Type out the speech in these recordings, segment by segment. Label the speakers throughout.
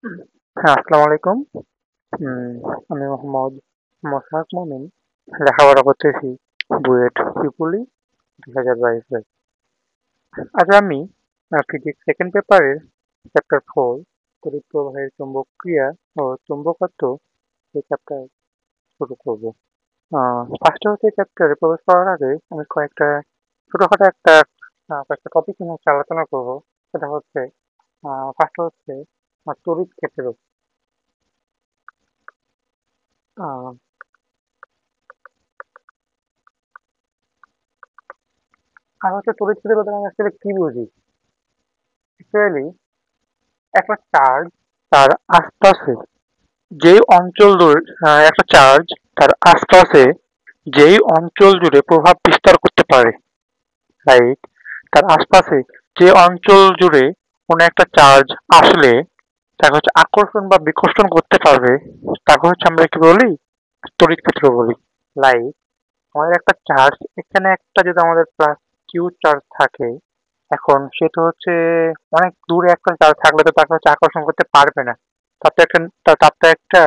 Speaker 1: হ্যাঁ, আসসালামু আলাইকুম। হুম, আমি মোহাম্মদ মোশাররফ মোমিন। লেখাপড়া করতেছি বুয়েট পিপুলি 2022 ব্যাচ। আজ আমি ফিজিক্স সেকেন্ড পেপারের চ্যাপ্টার 4 তড়িৎ প্রবাহের চৌম্বকীয় ও চুম্বকত্ব এই চ্যাপ্টার শুরু করব। ফার্স্টে হচ্ছে চ্যাপ্টারে প্রবেশ করার আগে আমি ছোটখাটো কয়েকটা টপিক নিয়ে হচ্ছে আলোচনা করব। সেটা হচ্ছে ফার্স্ট হচ্ছে তড়িৎ ক্ষেত্র। আহ, আর হচ্ছে তড়িৎ ক্ষেত্র বলতে আমি আসলে কি বুঝি? অ্যাকচুয়ালি একটা চার্জ তার আশপাশে একটা চার্জ তার আশপাশে যেই অঞ্চল জুড়ে প্রভাব বিস্তার করতে পারে, রাইট? তার আশপাশে যে অঞ্চল জুড়ে কোনো একটা চার্জ আসলে তাকে হচ্ছে আকর্ষণ বা বিকর্ষণ করতে পারবে, তাকে হচ্ছে আমরা কি বলি? তড়িৎ ক্ষেত্র বলি। লাইক আমাদের একটা চার্জ, এখানে একটা যদি আমাদের প্লাস কিউ চার্জ থাকে, এখন সে তো হচ্ছে অনেক দূরে একটা চার্জ থাকলে তো তাকে হচ্ছে আকর্ষণ করতে পারবে না। তার তো একটা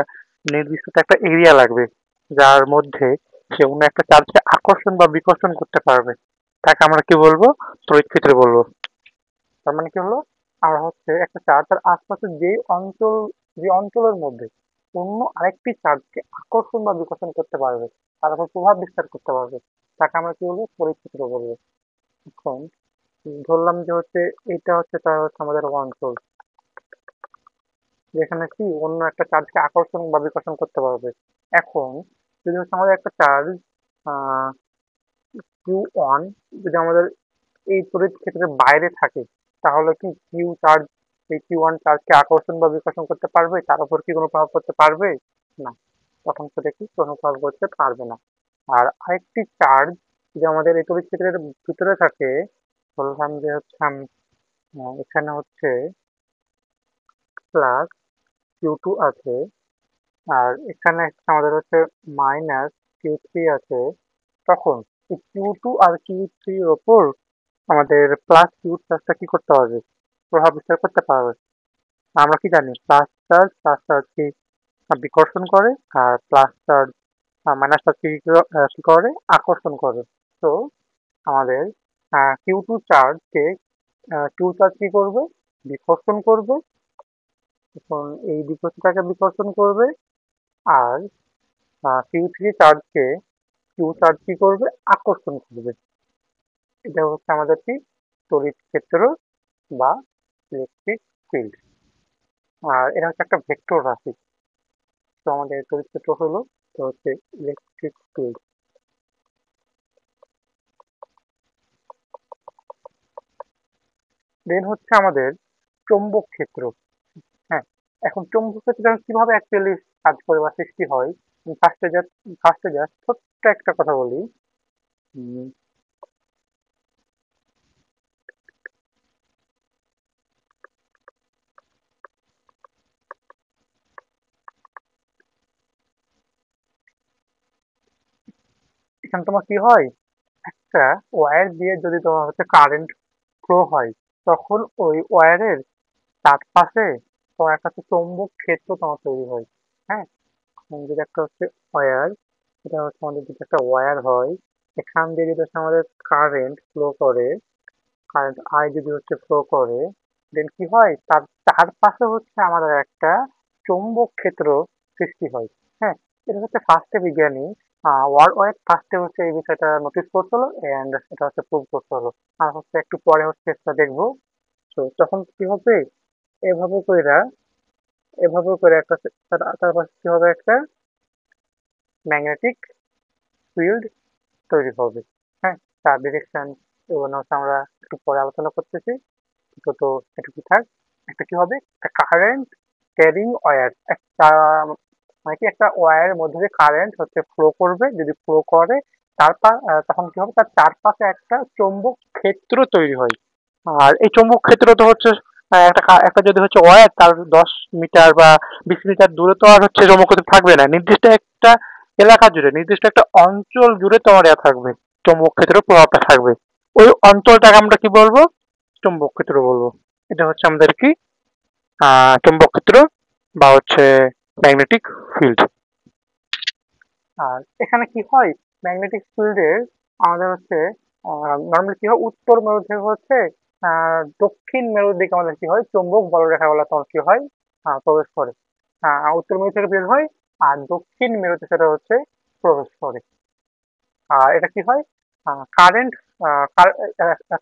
Speaker 1: নির্দিষ্ট তো একটা এরিয়া লাগবে যার মধ্যে সে অন্য একটা চার্জকে আকর্ষণ বা বিকর্ষণ করতে পারবে। তাকে আমরা কি বলবো? তড়িৎ ক্ষেত্র বলবো। তার মানে কি হলো, আমরা হচ্ছে একটা চার্জ তার আশপাশে যে অঞ্চলের মধ্যে অন্য আরেকটি চার্জকে আকর্ষণ বা বিকর্ষণ করতে পারবে, তার উপর প্রভাব বিস্তার করতে পারবে, তাকে আমরা কি বলবো? তড়িৎ ক্ষেত্র বলবো। এখন ধরলাম যে হচ্ছে এটা হচ্ছে তার হচ্ছে আমাদের অঞ্চল, যেখানে কি অন্য একটা চার্জকে আকর্ষণ বা বিকর্ষণ করতে পারবে। এখন যদি হচ্ছে আমাদের একটা চার্জ কিউ ওয়ান যদি আমাদের এই তড়িৎ ক্ষেত্রের বাইরে থাকে, তাহলে কি এই কিউ ওয়ান চার্জকে আকর্ষণ বা বিকর্ষণ করতে পারবে? তার উপর কি কোনো প্রভাব করতে পারবে? না, তখন সেটা কি কোনো প্রভাব করতে পারবে না। আর আরেকটি চার্জ যদি আমাদের এই তড়িৎ ক্ষেত্রের ভিতরে থাকে, বললাম যে হচ্ছে এখানে হচ্ছে প্লাস কিউ টু আছে, আর এখানে আমাদের হচ্ছে মাইনাস কিউ থ্রি আছে, তখন এই কিউ টু আর কিউ থ্রির ওপর আমাদের প্লাস কিউ চার্জটা কি করতে পারবে? প্রভাব বিস্তার করতে পারবে। আমরা কি জানি, প্লাস চার্জ কি বিকর্ষণ করে, আর প্লাস চার্জ মাইনাস চার্জ কি করে? আকর্ষণ করে। তো আমাদের কিউ টু চার্জকে কিউ চার্জ কি করবে? বিকর্ষণ করবে। এখন এই বিকর্ষণটাকে বিকর্ষণ করবে, আর কিউ থ্রি চার্জকে কিউ চার্জ কি করবে? আকর্ষণ করবে। এটা হচ্ছে আমাদের কি? তড়িৎ ক্ষেত্র বা ইলেকট্রিক ফিল্ড। আর এটা হচ্ছে একটা ভেক্টর রাশি। তো আমাদের তড়িৎ ক্ষেত্র হলো তো হচ্ছে ইলেকট্রিক ফিল্ড। দেন হচ্ছে আমাদের চৌম্বক ক্ষেত্র। হ্যাঁ, এখন চৌম্বক ক্ষেত্র কিভাবে অ্যাকচুয়ালি কাজ করে বা সৃষ্টি হয়, ফার্স্টে জাস্ট ছোট্ট একটা কথা বলি। উম, এখানে তোমার কি হয়, একটা ওয়্যার দিয়ে যদি তোমার হচ্ছে কারেন্ট ফ্লো হয়, তখন ওই ওয়্যারের চারপাশে তোমার একটা হচ্ছে চৌম্বক ক্ষেত্র তোমার তৈরি হয়। হ্যাঁ, যদি একটা হচ্ছে ওয়্যার, এটা হচ্ছে আমাদের যদি একটা ওয়্যার হয়, এখান দিয়ে যদি হচ্ছে আমাদের কারেন্ট আই যদি হচ্ছে ফ্লো করে, দেন কি হয়, তার চারপাশে হচ্ছে আমাদের একটা চৌম্বক ক্ষেত্র সৃষ্টি হয়। হ্যাঁ, এটা হচ্ছে ফার্স্টে বিজ্ঞানী ওয়ার্ল্ড ওয়াইড ফার্স্টে হচ্ছে এই বিষয়টা নোটিস করছিল, এন্ড এটা হচ্ছে প্রুভ করতে হলো। আর হচ্ছে একটু পরে হচ্ছে এটা দেখবো। তো তখন কি হবে, এভাবে কইরা এভাবে করে একটা তার পাশে কি হবে, একটা ম্যাগনেটিক ফিল্ড তৈরি হবে। হ্যাঁ, তার ডিরেকশন এগুলো হচ্ছে আমরা একটু পরে আলোচনা করতেছি। তো এটুকু থাক। একটা কি হবে, একটা কারেন্ট ক্যারিং ওয়্যার, একটা মানে কি একটা ওয়্যারের মধ্যে দিয়ে কারেন্ট হচ্ছে ফ্লো করবে, যদি ফ্লো করে তখন কি হবে, তার চারপাশে একটা চৌম্বক ক্ষেত্র তৈরি হয়। আর এই চৌম্বক ক্ষেত্র তো হচ্ছে একটা যদি হচ্ছে ওয়্যার, তার 10 মিটার বা 20 মিটার দূরে তো আর হচ্ছে চৌম্বক ক্ষেত্র থাকবে না, নির্দিষ্ট একটা এলাকা জুড়ে, নির্দিষ্ট একটা অঞ্চল জুড়ে তোমার থাকবে, চৌম্বক ক্ষেত্রের প্রভাবটা থাকবে। ওই অঞ্চলটাকে আমরা কি বলবো? চৌম্বক ক্ষেত্র বলবো। এটা হচ্ছে আমাদের কি চৌম্বক ক্ষেত্র। বা হচ্ছে ম্যাগনেটিক ফিল্ড। আর এখানে কি হয়, ম্যাগনেটিক ফিল্ডের আমাদের হচ্ছে নর্মালি কি হয়, উত্তর মেরু থেকে হচ্ছে দক্ষিণ মেরুর দিকে আমাদের কি হয়, চৌম্বক বলরেখাগুলো তখন কি হয়, প্রবেশ করে। উত্তর মেরু থেকে বের হয়, আর দক্ষিণ মেরুতে সেটা হচ্ছে প্রবেশ করে। আর এটা কি হয়, কারেন্ট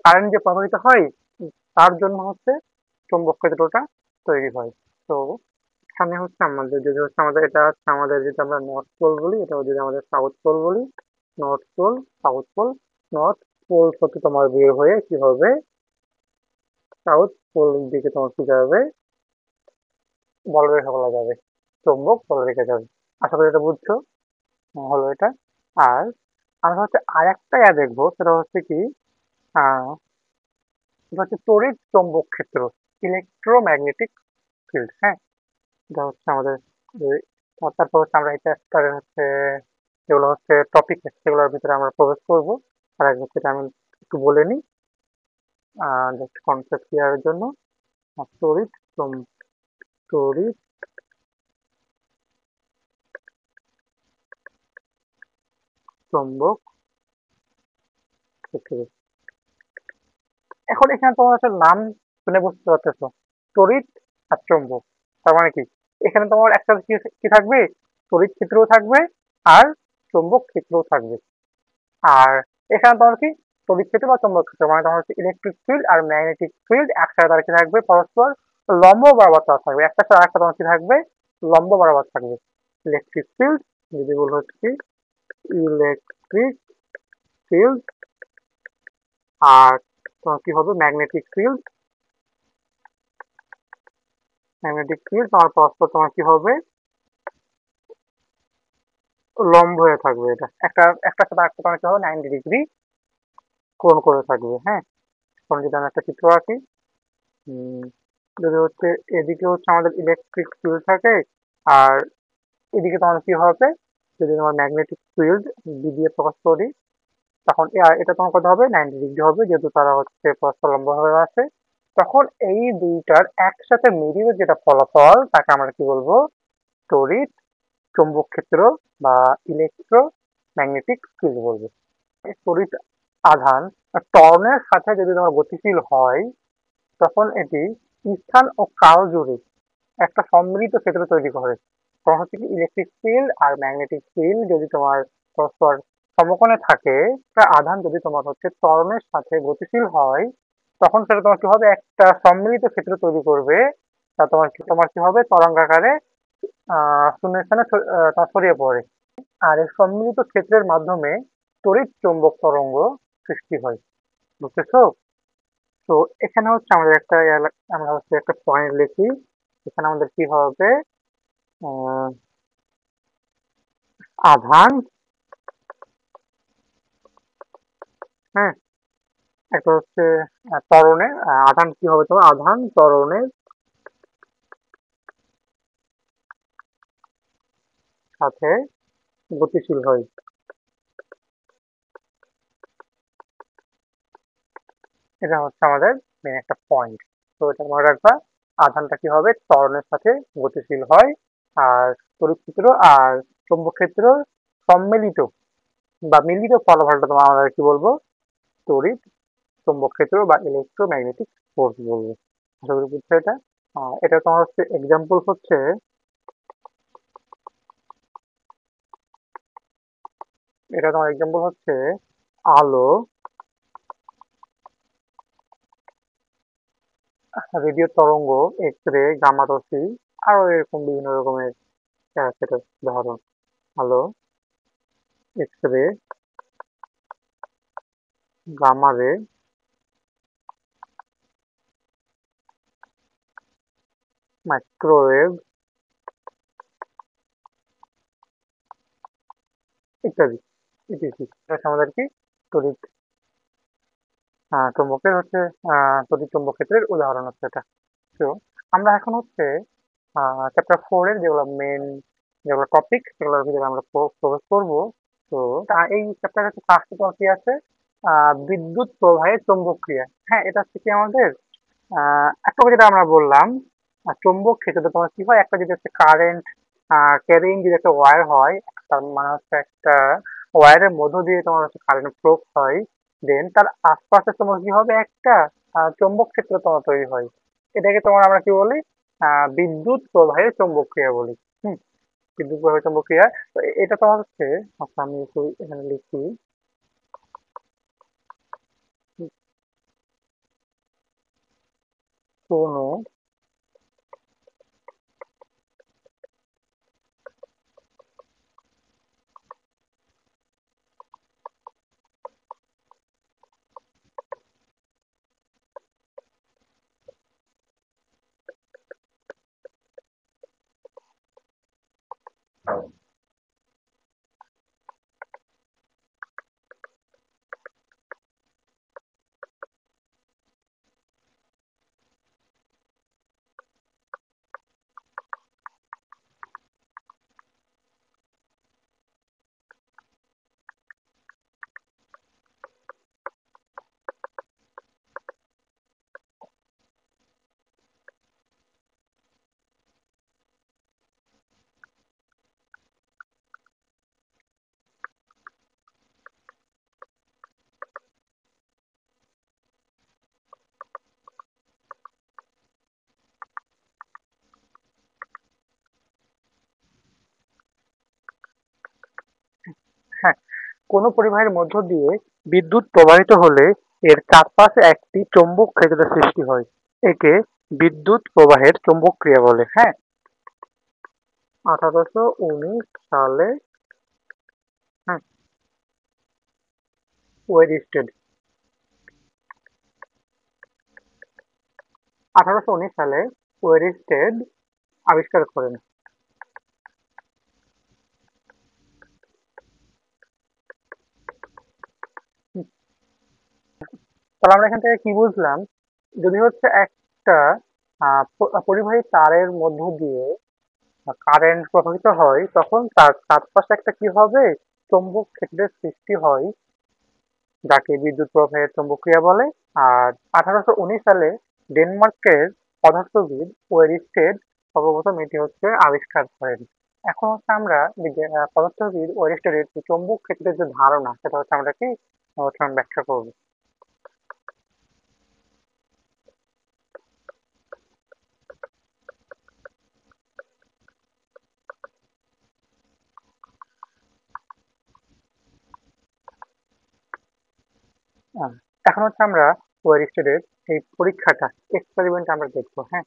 Speaker 1: কারেন্ট যে প্রবাহিত হয়, তার জন্য হচ্ছে চৌম্বক ক্ষেত্রটা তৈরি হয়। তো এখানে হচ্ছে আমাদের যদি হচ্ছে আমাদের এটা হচ্ছে আমাদের যদি আমরা নর্থ পোল বলি, এটা যদি আমাদের সাউথ পোল বলি, north pole, south pole, north pole হচ্ছে তোমার বের হয়ে কি হবে, সাউথ পোল দিকে তোমার কি যাবে, বলরেখা বলা যাবে, চৌম্বক বলরেখা যাবে। আশা করি এটা বুঝছো। হলো এটা। আর আমরা হচ্ছে আর একটা দেখবো, সেটা হচ্ছে কি, আহ এটা হচ্ছে তড়িৎ চৌম্বক ক্ষেত্র, ইলেকট্রোম্যাগনেটিক ফিল্ড। হ্যাঁ, এটা হচ্ছে আমাদের তারপর হচ্ছে আমরা এই চ্যাপ্টারে হচ্ছে যেগুলো হচ্ছে টপিক সেগুলোর ভিতরে আমরা প্রবেশ করব। তার আগে হচ্ছে এটা আমি একটু বলে নিই, জাস্ট কনসেপ্ট ক্লিয়ারের জন্য। তড়িৎ তড়িৎ চৌম্বক ক্ষেত্র। এখন এখানে তোমার হচ্ছে নাম শুনে বুঝতে পারতেছো, তড়িৎ আর চৌম্বক, তার মানে কি, এখানে তোমার একটা কি কি থাকবে, তড়িৎ ক্ষেত্রও থাকবে আর চৌম্বক ক্ষেত্রও থাকবে। আর এখানে তোমার কি, তড়িৎ ক্ষেত্র বা চৌম্বক ক্ষেত্র মানে তোমার হচ্ছে ইলেকট্রিক ফিল্ড আর ম্যাগনেটিক ফিল্ড একসাথে তার কি থাকবে, পরস্পর লম্ব বরাবর তার থাকবে, একটা সাথে আরেকটা তোমার কি থাকবে, লম্ব বরাবর থাকবে। ইলেকট্রিক ফিল্ড যদি বল হচ্ছে কি, ইলেকট্রিক ফিল্ড। আর তোমার কি হবে, ম্যাগনেটিক ফিল্ড। ম্যাগনেটিক ফিল্ড তোমার পরস্পর তোমার কি হবে, লম্ব হয়ে থাকবে। এটা একটা একটা সাথে আরেকটা তোমার কি হবে, 90 ডিগ্রি কোণ করে থাকবে। হ্যাঁ, এখন যদি আমি একটা চিত্র আঁকি, উম, যদি হচ্ছে এদিকে হচ্ছে আমাদের ইলেকট্রিক ফিল্ড থাকে, আর এদিকে তোমার কি হবে, যদি তোমার ম্যাগনেটিক ফিল্ড বি দিয়ে প্রকাশ করি, তখন এটা তোমার কত হবে, 90 ডিগ্রি হবে, যেহেতু তারা হচ্ছে পরস্পর লম্ব ভাবে আছে। তখন এই দুইটার একসাথে মিলিয়ে যেটা ফলাফল, তাকে আমরা কি বলবো, তড়িৎ চৌম্বক ক্ষেত্র বা ইলেকট্রো ম্যাগনেটিক ফিল্ড বলবো। এই তড়িৎ আধান ত্বরণের সাথে যদি তোমার গতিশীল হয়, তখন এটি স্থান ও কাল জুড়ে একটা সম্মিলিত ক্ষেত্র তৈরি করে। তখন হচ্ছে কি, ইলেকট্রিক ফিল্ড আর ম্যাগনেটিক ফিল্ড যদি তোমার পরস্পর সমকোণে থাকে, একটা আধান যদি তোমার হচ্ছে ত্বরণের সাথে গতিশীল হয়, তখন সেটা তোমার কি হবে, একটা সম্মিলিত ক্ষেত্র তৈরি করবে। তা তোমার কি হবে, তরঙ্গাকারে শূন্যস্থানে তোমার ছড়িয়ে পড়ে। আর এই সম্মিলিত ক্ষেত্রের মাধ্যমে তড়িৎ চৌম্বক তরঙ্গ সৃষ্টি হয়। বুঝতেছো? তো এখানে হচ্ছে আমাদের একটা আমরা হচ্ছে একটা পয়েন্ট লিখি। এখানে আমাদের কি হবে, আহ, আধান, হ্যাঁ, একটা হচ্ছে ত্বরণের আধান কি হবে, তোমার আধান ত্বরণের সাথে গতিশীল হয়। এটা হচ্ছে আমাদের মেন একটা পয়েন্ট। তো এটা মনে রাখবা, আধানটা কি হবে, ত্বরণের সাথে গতিশীল হয়। আর তড়িৎ ক্ষেত্র আর চৌম্বক ক্ষেত্র সম্মিলিত বা মিলিত ফলাফলটা তোমার আমরা কি বলবো, তড়িৎ চৌম্বক ক্ষেত্র বা ইলেকট্রোম্যাগনেটিক ফোর্স বলবো। আশা করি বুঝছো এটা। এটা তোমার হচ্ছে এক্সাম্পল হচ্ছে, এটা তোমার এক্সাম্পল হচ্ছে আলো, রেডিও তরঙ্গ, এক্স রে, গামা রশ্মি, আরো এরকম বিভিন্ন রকমের সেটার উদাহরণ। আলো, এক্স রে, গামা রে, মাইক্রোওয়েভ ইত্যাদি ইত্যাদি। এটা আমাদের কি, তড়িৎ চুম্বকের হচ্ছে তড়িৎ চুম্বক ক্ষেত্রের উদাহরণ হচ্ছে এটা। তো আমরা এখন হচ্ছে চ্যাপ্টার 4 এর যেগুলো মেন, যেগুলো টপিক, সেগুলোর ভিতরে আমরা প্রবেশ করবো। তো এই চ্যাপ্টারে হচ্ছে ফার্স্ট তোমার কি আছে, বিদ্যুৎ প্রবাহের চৌম্বক ক্রিয়া। হ্যাঁ, এটা হচ্ছে কি আমাদের একটা যেটা আমরা বললাম, আর চৌম্বক ক্ষেত্রে তোমার কি হয়, একটা যদি হচ্ছে কারেন্ট ক্যারিং যদি একটা ওয়্যার হয়, তার মানে হচ্ছে একটা ওয়্যারের মধ্য দিয়ে তোমার হচ্ছে কারেন্ট ফ্লো হয়, দেন তার আশপাশে তোমার কি হবে, একটা চৌম্বক ক্ষেত্র তোমার তৈরি হয়। এটাকে তোমার আমরা কি বলি, বিদ্যুৎ প্রবাহের চৌম্বকীয় বলি। হুম, বিদ্যুৎ প্রবাহের চৌম্বকীয়। তো এটা তোমার হচ্ছে, আচ্ছা আমি একটু এখানে লিখি। কোনো হ্যাঁ, কোনো পরিবাহের মধ্য দিয়ে বিদ্যুৎ প্রবাহিত হলে এর চারপাশে একটি চৌম্বক ক্ষেত্রের সৃষ্টি হয়। একে বিদ্যুৎ প্রবাহের চৌম্বক ক্রিয়া বলে। হ্যাঁ, 1819 সালে, হ্যাঁ, ওয়েরস্টেড 1819 সালে ওয়েরস্টেড আবিষ্কার করেন। হুম, তাহলে আমরা এখান থেকে কি বুঝলাম, যদি হচ্ছে একটা পরিবাহী তারের মধ্য দিয়ে কারেন্ট প্রবাহিত হয়, তখন তার চারপাশে একটা কি হবে, চৌম্বক ক্ষেত্রের সৃষ্টি হয়, যাকে বিদ্যুৎ প্রবাহের চৌম্বকীয় বলে। আর 1819 সালে ডেনমার্কের পদার্থবিদ ওয়েরস্টেড সর্বপ্রথম এটি হচ্ছে আবিষ্কার করেন। এখন হচ্ছে আমরা পদার্থবিদ ওয়েরস্টেডের যে চৌম্বক ক্ষেত্রের যে ধারণা, সেটা হচ্ছে আমরা কি হচ্ছে আমরা ব্যাখ্যা করবো। আহ, এখন হচ্ছে আমরা ওয়েরস্টেডের এই পরীক্ষাটা, এক্সপেরিমেন্ট আমরা দেখবো। হ্যাঁ,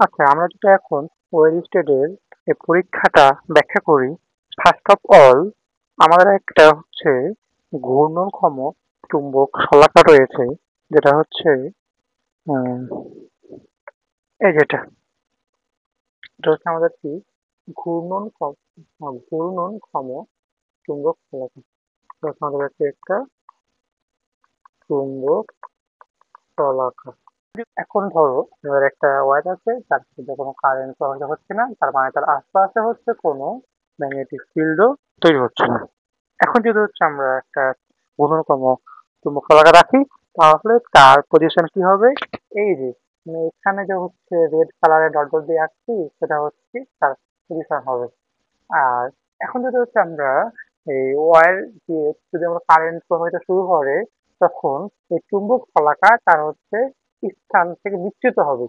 Speaker 1: আচ্ছা, আমরা যদি এখন ওয়েল স্টেটের এই পরীক্ষাটা ব্যাখ্যা করি, ফার্স্ট অফ অল আমাদের একটা হচ্ছে ঘূর্ণনক্ষম চুম্বক শলাকা রয়েছে, যেটা হচ্ছে উম, এই যেটা এটা হচ্ছে আমাদের কি ঘূর্ণনক্ষম চুম্বক শলাকা। এটা হচ্ছে আমাদের কাছে একটা চুম্বক শলাকা। এখন ধরো এবার একটা ওয়্যার আছে তার মধ্যে কোনো কারেন্ট প্রবাহিত হচ্ছে না, তার মানে তার আশপাশে হচ্ছে কোনো ম্যাগনেটিক ফিল্ডও তৈরি হচ্ছে না। এখন যদি হচ্ছে আমরা একটা ঘূর্ণনক্ষম চুম্বক শলাকা রাখি, তাহলে তার পজিশন কি হবে? এই যে এখানে যে হচ্ছে রেড কালারের ডট ডট দিয়ে আঁকছি, সেটা হচ্ছে তার পজিশন হবে। আর এখন যদি হচ্ছে আমরা এই ওয়্যার দিয়ে যদি আমরা কারেন্ট প্রবাহিত শুরু করে, তখন এই চুম্বক শলাকা তার হচ্ছে স্থান থেকে বিচ্যুত হবে।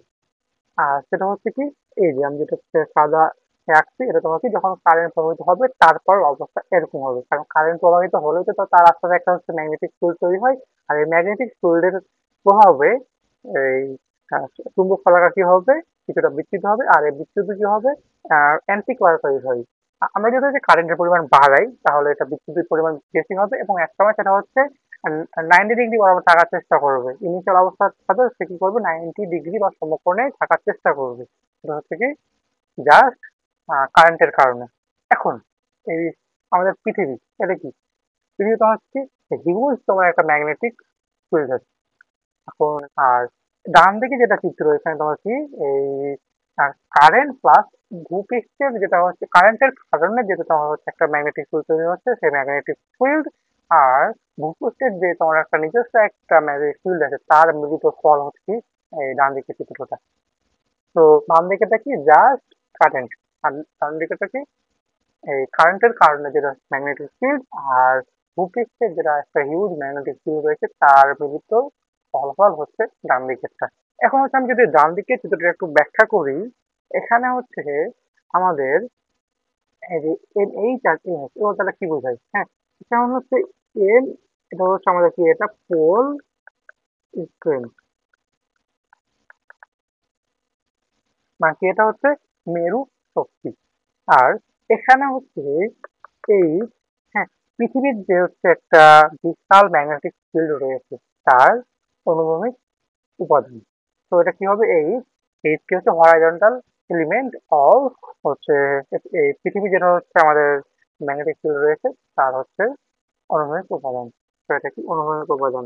Speaker 1: আর সেটা হচ্ছে কি, এই যে আমি যেটা হচ্ছে সাদা রাখছি, এটা তোমার কি যখন কারেন্ট প্রবাহিত হবে তারপর অবস্থা এরকম হবে, কারণ কারেন্ট প্রবাহিত হলেই তো তার আশপাশে একটা হচ্ছে ম্যাগনেটিক ফিল্ড তৈরি হয়। আর এই ম্যাগনেটিক ফিল্ডের প্রভাবে এই চুম্বক শলাকা কি হবে, কিছুটা বিচ্যুত হবে, আর এই বিচ্যুত কি হবে, অ্যান্টি ক্লকওয়াইজ হয়। আমরা যদি হচ্ছে কারেন্টের পরিমাণ বাড়াই, তাহলে এটা বিচ্যুতির পরিমাণ বেশি হবে এবং একসময় সেটা হচ্ছে 90 ডিগ্রি বরাবর থাকার চেষ্টা করবে। ইনিশিয়াল অবস্থার সাথে সে কি করবে, 90 ডিগ্রি বা সমকোণে থাকার চেষ্টা করবে। এটা হচ্ছে কি জাস্ট কারেন্টের কারণে। এখন এই আমাদের পৃথিবী, এটা কি, পৃথিবী তোমার হচ্ছে হিউজ তোমার একটা ম্যাগনেটিক ফিল্ড আছে এখন। আর ডান দিকে যেটা চিত্র, এখানে তোমার কি এই কারেন্ট প্লাস ভূপৃষ্ঠের যেটা হচ্ছে কারেন্টের কারণে যেটা তোমার হচ্ছে একটা ম্যাগনেটিক ফিল্ড তৈরি হচ্ছে, সেই ম্যাগনেটিক ফিল্ড আর ভূপৃষ্ঠের যে তোমার একটা নিজস্ব একটা ম্যাগনেটিক ফিল্ড আছে, তার মিলিত ফল হচ্ছে এই ডান দিকের চিত্রটা। তো বাম দিকেটা কি জাস্ট কারেন্ট, আর ডান দিকেটা কি এই কারেন্টের কারণে যেটা ম্যাগনেটিক ফিল্ড আর ভূপৃষ্ঠের যেটা একটা হিউজ ম্যাগনেটিক ফিল্ড রয়েছে, তার মিলিত ফলাফল হচ্ছে ডান দিকেরটা। এখন হচ্ছে আমি যদি ডান দিকের চিত্রটা একটু ব্যাখ্যা করি, এখানে হচ্ছে আমাদের এই যে N H R N S, এবার তাহলে কি বোঝায়? হ্যাঁ, যেমন হচ্ছে এন, এটা হচ্ছে আমাদের কি, এটা পোল স্ট্রেংথ, মানে কি এটা হচ্ছে মেরু শক্তি। আর এখানে হচ্ছে এই, হ্যাঁ, পৃথিবীর যে হচ্ছে একটা বিশাল ম্যাগনেটিক ফিল্ড রয়েছে, তার অনুভূমিক উপাদান। তো এটা কি হবে, এইচ কি হচ্ছে হরাইজন্টাল এলিমেন্ট অফ হচ্ছে এই পৃথিবী যেটা হচ্ছে আমাদের ম্যাগনেটিক ফিল্ড রয়েছে, তার হচ্ছে অনুভূমিক উপাদান। তো এটা কি অনুভূমিক উপাদান।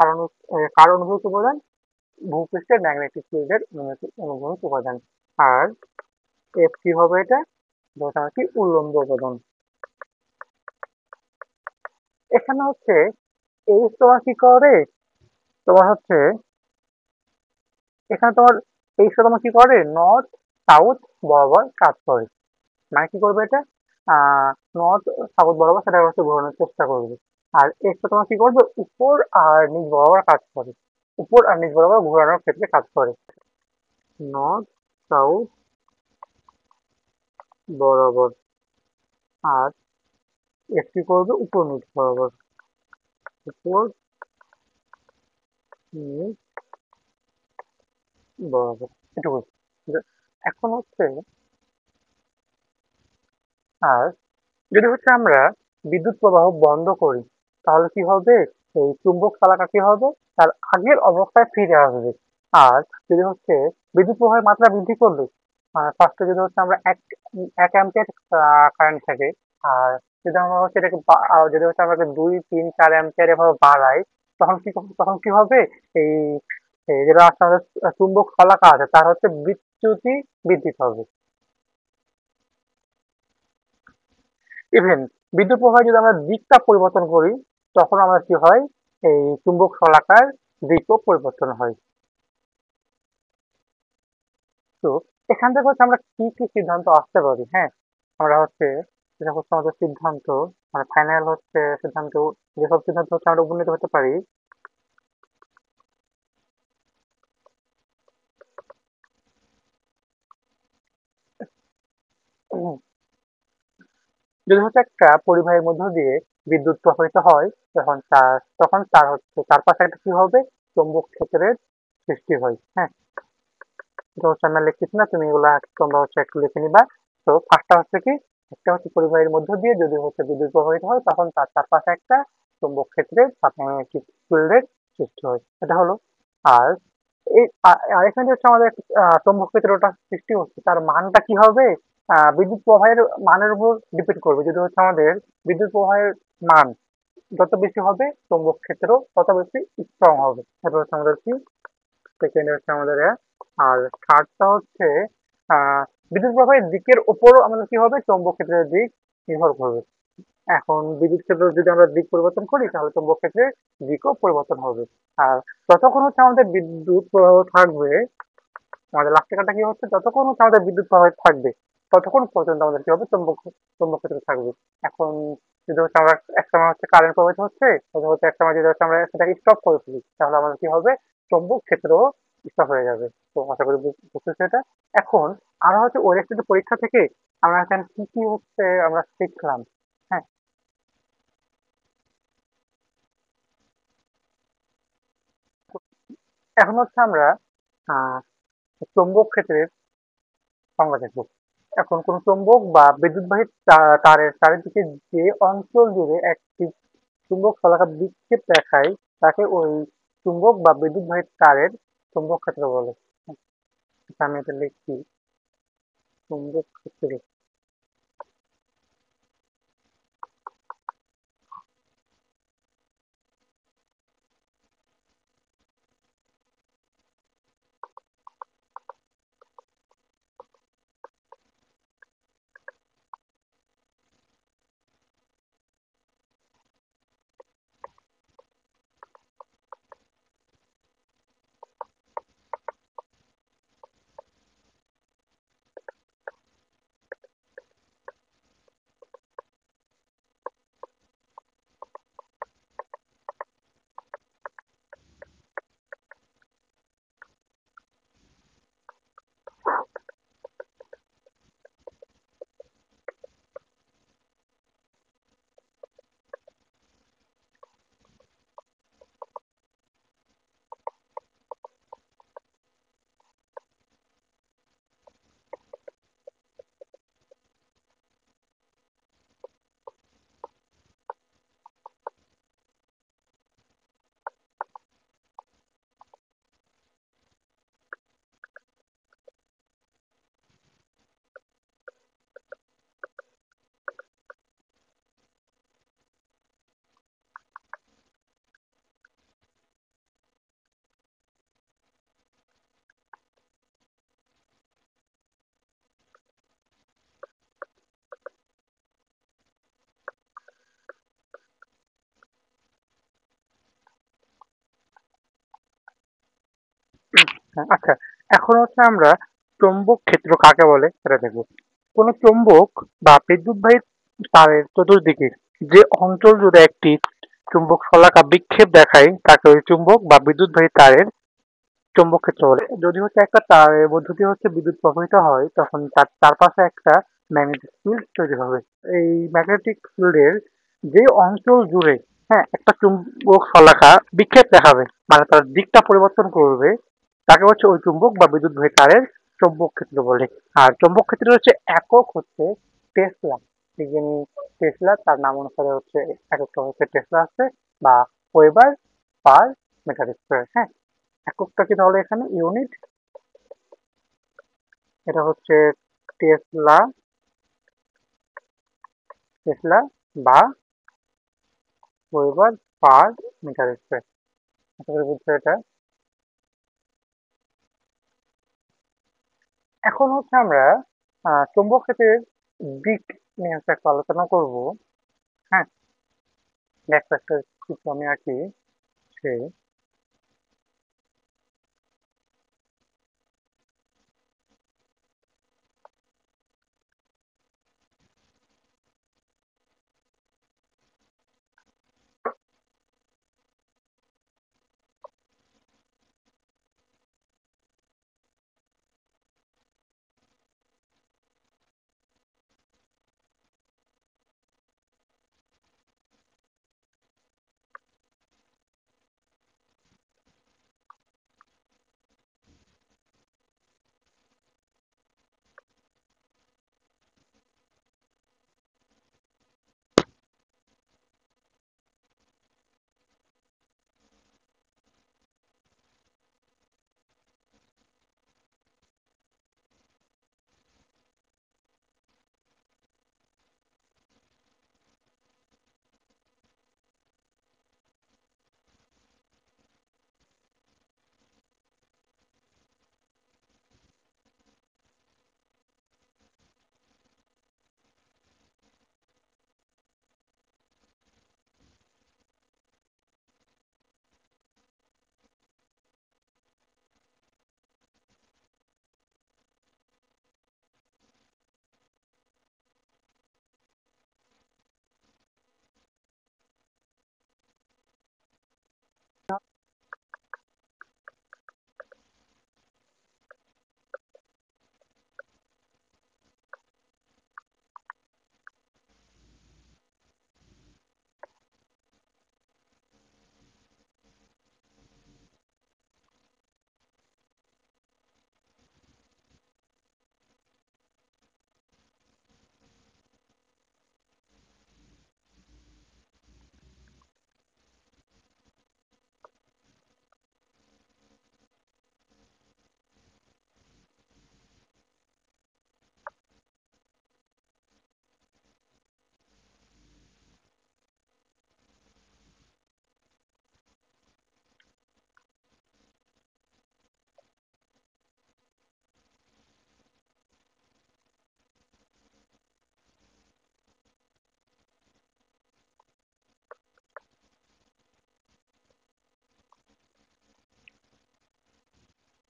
Speaker 1: কারণ কার অনুভূমিক উপাদান? ভূপৃষ্ঠের ম্যাগনেটিক ফিল্ডের অনুভূমিক উপাদান। আর এফ কি হবে, এটা যেটা কি উল্লম্ব উপাদান। এখানে হচ্ছে এইচ তোমার কি করে, তোমার হচ্ছে এখানে তোমার এইচটা তোমার কি করে, নর্থ সাউথ বরাবর কাজ করে। মানে কি করবে এটা, নর্থ সাউথ বরাবর সেটা হচ্ছে ঘোরানোর চেষ্টা করবে। আর এক্সটা তোমার কি করবে, উপর আর নিচ বরাবর কাজ করে, উপর আর নিচ বরাবর ঘোরানোর ক্ষেত্রে কাজ করে, নর্থ সাউথ বরাবর। আর এক্স কি করবে, উপর নিচ বরাবর, উপর নিচ বরাবর, এটুকু। এখন হচ্ছে আর যদি হচ্ছে আমরা বিদ্যুৎ প্রবাহ বন্ধ করি, তাহলে কি হবে, এই চুম্বক শলাকা কি হবে, তার আগের অবস্থায় ফিরে আসবে। আর যদি হচ্ছে বিদ্যুৎ প্রবাহের মাত্রা বৃদ্ধি করলে, ফার্স্টে যদি হচ্ছে আমরা এক অ্যাম্পিয়ার কারেন্ট থাকে, আর যদি আমরা হচ্ছে এটাকে যদি হচ্ছে আমরা 2 3 4 অ্যাম্পিয়ার এভাবে বাড়াই, তখন কি হবে, এই এই যেটা হচ্ছে আমাদের চুম্বক শলাকা আছে, তার হচ্ছে বিচ্যুতি বৃদ্ধি হবে। ইভেন বিদ্যুৎ প্রবাহে যদি আমরা দিকটা পরিবর্তন করি, তখন আমাদের কি হয়, এই চুম্বক শলাকার দিকও পরিবর্তন হয়। তো এখান থেকে হচ্ছে আমরা কি কি সিদ্ধান্ত আসতে পারি? হ্যাঁ, আমরা হচ্ছে যেটা হচ্ছে আমাদের সিদ্ধান্ত, মানে ফাইনাল হচ্ছে সিদ্ধান্ত, যেসব সিদ্ধান্ত হচ্ছে আমরা উপনীত হতে পারি। যদি হচ্ছে একটা পরিবাহের মধ্য দিয়ে বিদ্যুৎ প্রবাহিত হয়, তখন তার হচ্ছে তার পাশে একটা কি হবে, চৌম্বক ক্ষেত্রের সৃষ্টি হয়। হ্যাঁ, এটা হচ্ছে আমরা লিখতেছি না, তুমি এগুলা তোমরা হচ্ছে একটু লিখে নিবা। তো ফার্স্টটা হচ্ছে কি, একটা হচ্ছে পরিবাহের মধ্য দিয়ে যদি হচ্ছে বিদ্যুৎ প্রবাহিত হয়, তখন তার চারপাশে একটা চৌম্বক ক্ষেত্রের ম্যাগনেটিক ফিল্ডের সৃষ্টি হয়, এটা হলো। আর এখানে হচ্ছে আমাদের চৌম্বক ক্ষেত্রটা সৃষ্টি হচ্ছে, তার মানটা কি হবে, বিদ্যুৎ প্রবাহের মানের উপর ডিপেন্ড করবে। যদি হচ্ছে আমাদের বিদ্যুৎ প্রবাহের মান যত বেশি হবে, চৌম্বক ক্ষেত্র তত বেশি স্ট্রং হবে। তারপর হচ্ছে আমাদের কি, সেকেন্ড হচ্ছে আমাদের আর থার্ডটা হচ্ছে আহ বিদ্যুৎ প্রবাহের দিকের উপরও আমাদের কি হবে, চৌম্বক ক্ষেত্রের দিক নির্ভর করবে। এখন বিদ্যুৎ ক্ষেত্র যদি আমরা দিক পরিবর্তন করি, তাহলে চৌম্বক ক্ষেত্রের দিকও পরিবর্তন হবে। আর যতক্ষণ হচ্ছে আমাদের বিদ্যুৎ প্রবাহ থাকবে, আমাদের লাস্টের কাটা কি হচ্ছে, যতক্ষণ হচ্ছে আমাদের বিদ্যুৎ প্রবাহ থাকবে, ততক্ষণ পর্যন্ত আমাদের কি হবে, চৌম্বক ক্ষেত্র থাকবে। এখন যদি হচ্ছে আমরা একসময় হচ্ছে কারেন্ট প্রবাহিত হচ্ছে, অথবা হচ্ছে একসময় যদি হচ্ছে আমরা সেটাকে স্টপ করে ফেলি, তাহলে আমাদের কি হবে, চৌম্বক ক্ষেত্র স্টপ হয়ে যাবে। তো আশা করি বুঝতেছি এটা। এখন আমরা হচ্ছে ওই একটা পরীক্ষা থেকে আমরা এখানে কি কি হচ্ছে আমরা শিখলাম। হ্যাঁ, এখন হচ্ছে আমরা আহ চৌম্বক ক্ষেত্রের সংজ্ঞা দেখব। এখন কোন চৌম্বক বা বিদ্যুৎবাহী তারের চারিদিকে যে অঞ্চল জুড়ে একটি চুম্বক শলাকা বিক্ষেপ দেখায়, তাকে ওই চুম্বক বা বিদ্যুৎবাহী তারের চৌম্বক ক্ষেত্র বলে। আচ্ছা, আমি এটা লিখছি, চৌম্বক ক্ষেত্র। হ্যাঁ, আচ্ছা, এখন হচ্ছে আমরা চৌম্বক ক্ষেত্র কাকে বলে সেটা দেখবো। কোন চৌম্বক বা বিদ্যুৎবাহী তারের চতুর্দিকে যে অঞ্চল জুড়ে একটি চুম্বক শলাকা বিক্ষেপ দেখায়, তাকে ওই চুম্বক বা বিদ্যুৎবাহী তারের চৌম্বক ক্ষেত্র বলে। যদি হচ্ছে একটা তারের মধ্য দিয়ে হচ্ছে বিদ্যুৎ প্রবাহিত হয়, তখন তার চারপাশে একটা ম্যাগনেটিক ফিল্ড তৈরি হবে। এই ম্যাগনেটিক ফিল্ডের যে অঞ্চল জুড়ে, হ্যাঁ, একটা চুম্বক শলাকা বিক্ষেপ দেখাবে, মানে তার দিকটা পরিবর্তন করবে, তাকে হচ্ছে ওই চুম্বক বা বিদ্যুৎবাহী তারের চৌম্বক ক্ষেত্র বলে। আর চৌম্বক ক্ষেত্রের হচ্ছে একক হচ্ছে টেসলা। বিজ্ঞানী টেসলা, তার নাম অনুসারে হচ্ছে এককটা হচ্ছে টেসলা আছে, বা ওয়েবার পার মিটার স্কয়ার। হ্যাঁ, এককটা কি তাহলে এখানে ইউনিট, এটা হচ্ছে টেসলা, টেসলা বা ওয়েবার পার মিটার স্কয়ার। আশা করি বুঝছো এটা। এখন হচ্ছে আমরা চৌম্বক ক্ষেত্রের দিক নিয়ে হচ্ছে একটা আলোচনা করব। হ্যাঁ, দেখো একটা চিত্র আমি আঁকি। সেই